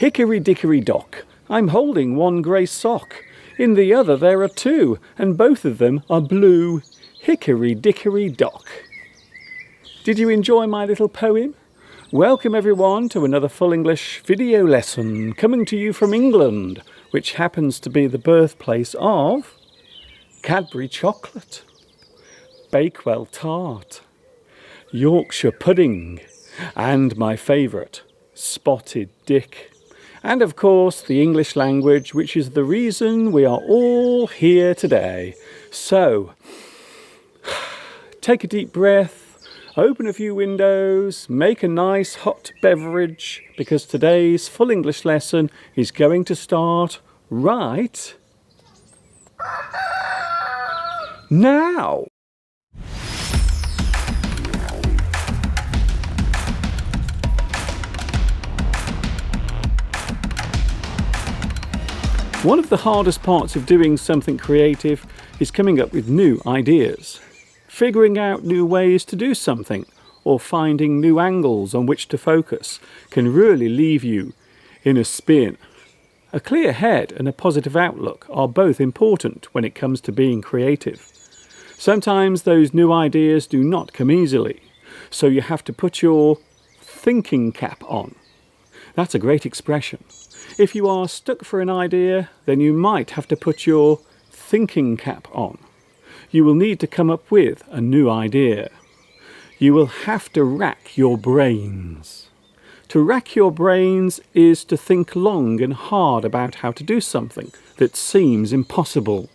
Hickory dickory dock, I'm holding one grey sock. In the other there are two, and both of them are blue. Hickory dickory dock. Did you enjoy my little poem? Welcome everyone to another Full English video lesson coming to you from England, which happens to be the birthplace of Cadbury chocolate, Bakewell tart, Yorkshire pudding, and my favourite, Spotted Dick. And of course the English language, which is the reason we are all here today. So, take a deep breath, open a few windows, make a nice hot beverage, because today's Full English lesson is going to start right now. One of the hardest parts of doing something creative is coming up with new ideas. Figuring out new ways to do something or finding new angles on which to focus can really leave you in a spin. A clear head and a positive outlook are both important when it comes to being creative. Sometimes those new ideas do not come easily, so you have to put your thinking cap on. That's a great expression. If you are stuck for an idea, then you might have to put your thinking cap on. You will need to come up with a new idea. You will have to rack your brains. To rack your brains is to think long and hard about how to do something that seems impossible.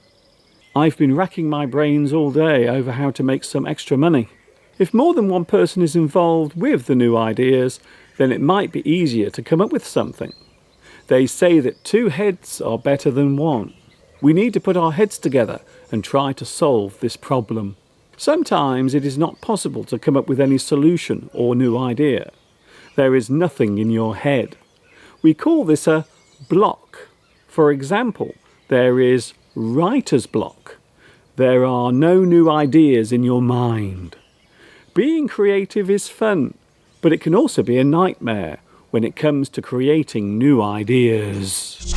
I've been racking my brains all day over how to make some extra money. If more than one person is involved with the new ideas, then it might be easier to come up with something. They say that two heads are better than one. We need to put our heads together and try to solve this problem. Sometimes it is not possible to come up with any solution or new idea. There is nothing in your head. We call this a block. For example, there is writer's block. There are no new ideas in your mind. Being creative is fun, but it can also be a nightmare when it comes to creating new ideas.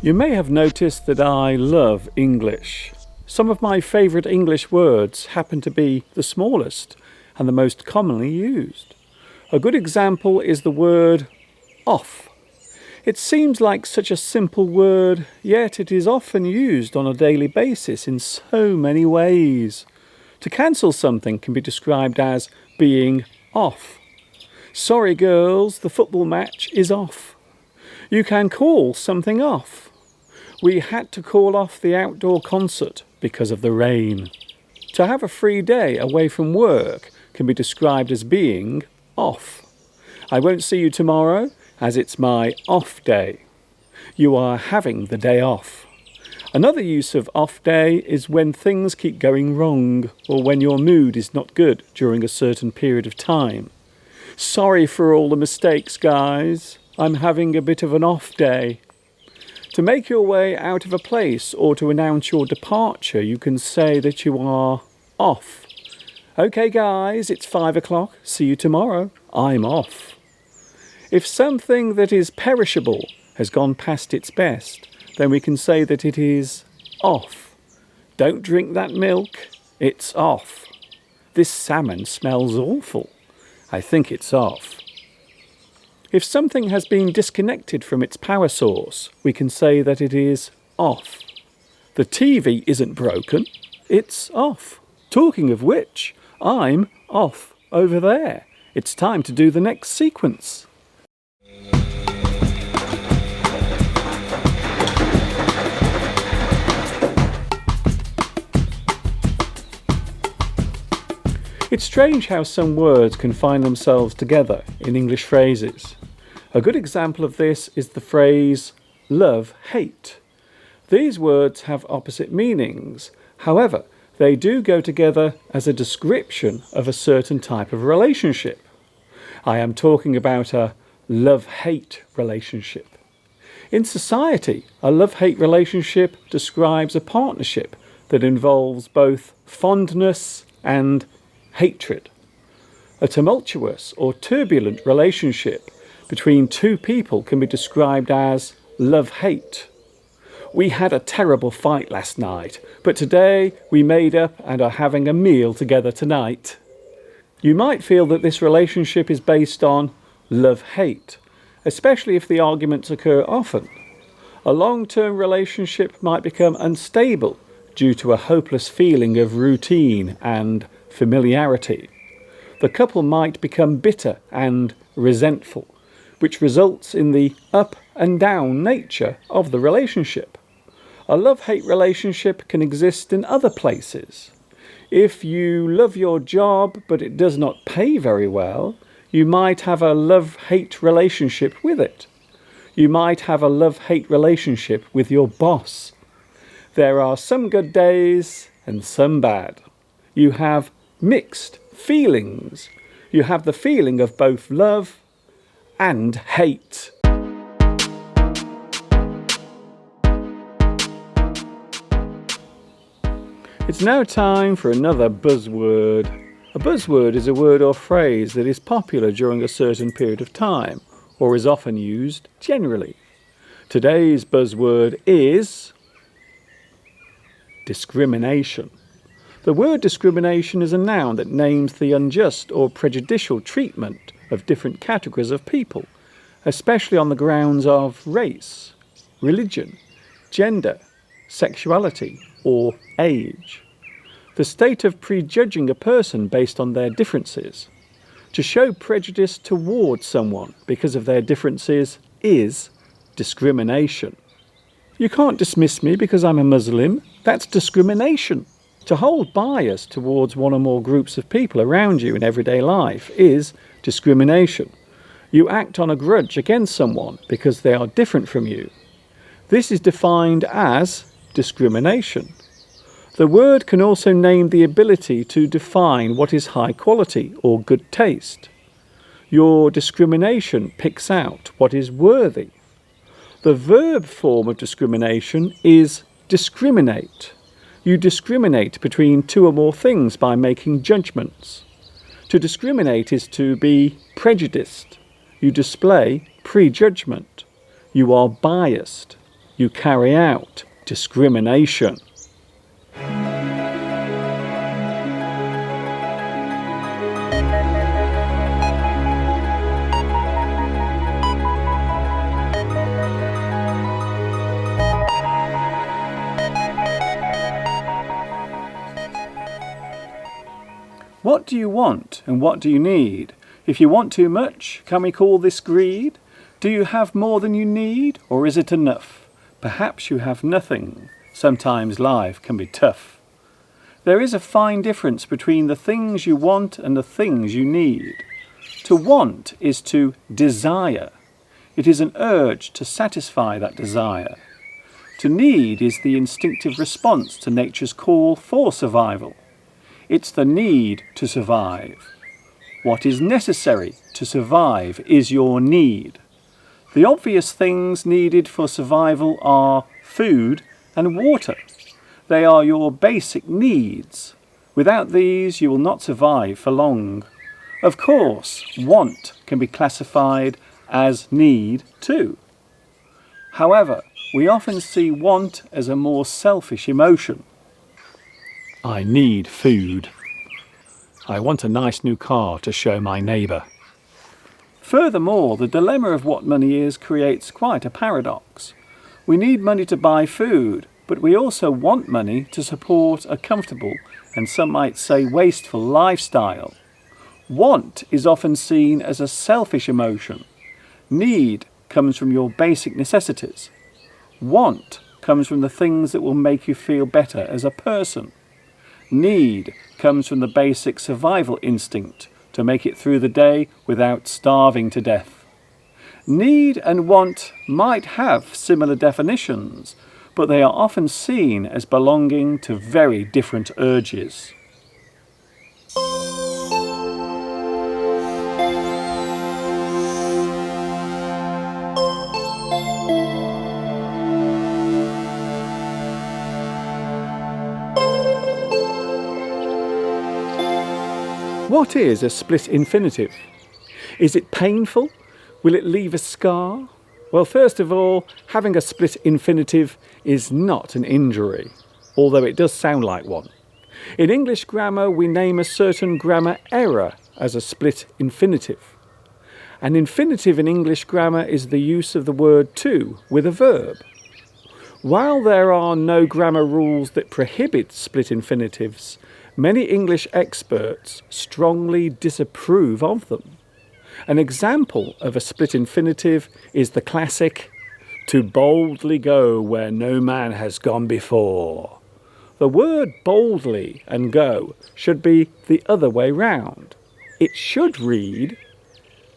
You may have noticed that I love English. Some of my favourite English words happen to be the smallest and the most commonly used. A good example is the word off. It seems like such a simple word, yet it is often used on a daily basis in so many ways. To cancel something can be described as being off. Sorry girls, the football match is off. You can call something off. We had to call off the outdoor concert because of the rain. To have a free day away from work can be described as being off. I won't see you tomorrow as it's my off day. You are having the day off. Another use of off day is when things keep going wrong or when your mood is not good during a certain period of time. Sorry for all the mistakes, guys. I'm having a bit of an off day. To make your way out of a place or to announce your departure, you can say that you are off. Okay guys, it's 5 o'clock. See you tomorrow. I'm off. If something that is perishable has gone past its best, then we can say that it is off. Don't drink that milk. It's off. This salmon smells awful. I think it's off. If something has been disconnected from its power source, we can say that it is off. The TV isn't broken. It's off. Talking of which, I'm off over there. It's time to do the next sequence. It's strange how some words can find themselves together in English phrases. A good example of this is the phrase love-hate. These words have opposite meanings. However, they do go together as a description of a certain type of relationship. I am talking about a love-hate relationship. In society, a love-hate relationship describes a partnership that involves both fondness and hatred. A tumultuous or turbulent relationship between two people can be described as love-hate. We had a terrible fight last night, but today we made up and are having a meal together tonight. You might feel that this relationship is based on love-hate, especially if the arguments occur often. A long-term relationship might become unstable due to a hopeless feeling of routine and familiarity. The couple might become bitter and resentful, which results in the up and down nature of the relationship. A love-hate relationship can exist in other places. If you love your job but it does not pay very well, you might have a love-hate relationship with it. You might have a love-hate relationship with your boss. There are some good days and some bad. You have mixed feelings. You have the feeling of both love and hate. It's now time for another buzzword. A buzzword is a word or phrase that is popular during a certain period of time, or is often used generally. Today's buzzword is discrimination. The word discrimination is a noun that names the unjust or prejudicial treatment of different categories of people, especially on the grounds of race, religion, gender, sexuality, or age. The state of prejudging a person based on their differences. To show prejudice towards someone because of their differences is discrimination. You can't dismiss me because I'm a Muslim. That's discrimination. To hold bias towards one or more groups of people around you in everyday life is discrimination. You act on a grudge against someone because they are different from you. This is defined as discrimination. The word can also name the ability to define what is high quality or good taste. Your discrimination picks out what is worthy. The verb form of discrimination is discriminate. You discriminate between two or more things by making judgments. To discriminate is to be prejudiced. You display prejudgment. You are biased. You carry out discrimination. What do you want and what do you need? If you want too much, can we call this greed? Do you have more than you need, or is it enough? Perhaps you have nothing. Sometimes life can be tough. There is a fine difference between the things you want and the things you need. To want is to desire. It is an urge to satisfy that desire. To need is the instinctive response to nature's call for survival. It's the need to survive. What is necessary to survive is your need. The obvious things needed for survival are food and water. They are your basic needs. Without these, you will not survive for long. Of course, want can be classified as need too. However, we often see want as a more selfish emotion. I need food. I want a nice new car to show my neighbour. Furthermore, the dilemma of what money is creates quite a paradox. We need money to buy food, but we also want money to support a comfortable and some might say wasteful lifestyle. Want is often seen as a selfish emotion. Need comes from your basic necessities. Want comes from the things that will make you feel better as a person. Need comes from the basic survival instinct to make it through the day without starving to death. Need and want might have similar definitions, but they are often seen as belonging to very different urges. What is a split infinitive? Is it painful? Will it leave a scar? Well, first of all, having a split infinitive is not an injury, although it does sound like one. In English grammar, we name a certain grammar error as a split infinitive. An infinitive in English grammar is the use of the word to with a verb. While there are no grammar rules that prohibit split infinitives, many English experts strongly disapprove of them. An example of a split infinitive is the classic, to boldly go where no man has gone before. The word boldly and go should be the other way round. It should read,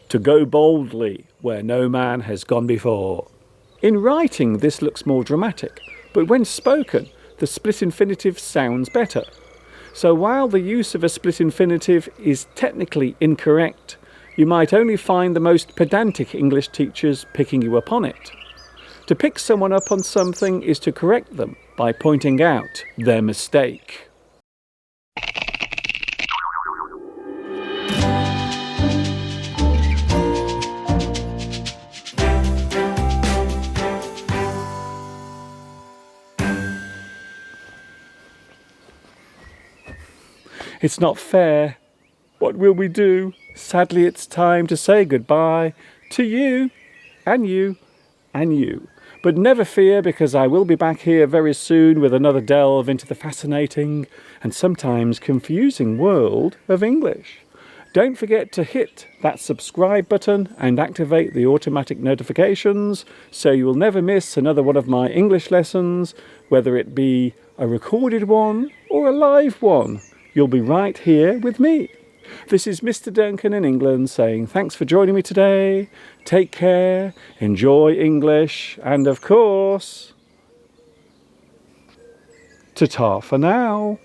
to go boldly where no man has gone before. In writing, this looks more dramatic, but when spoken, the split infinitive sounds better. So while the use of a split infinitive is technically incorrect, you might only find the most pedantic English teachers picking you up on it. To pick someone up on something is to correct them by pointing out their mistake. It's not fair. What will we do? Sadly, it's time to say goodbye to you, and you, and you. But never fear, because I will be back here very soon with another delve into the fascinating and sometimes confusing world of English. Don't forget to hit that subscribe button and activate the automatic notifications so you will never miss another one of my English lessons, whether it be a recorded one or a live one. You'll be right here with me. This is Mr. Duncan in England saying thanks for joining me today. Take care, enjoy English, and of course, ta-ta for now.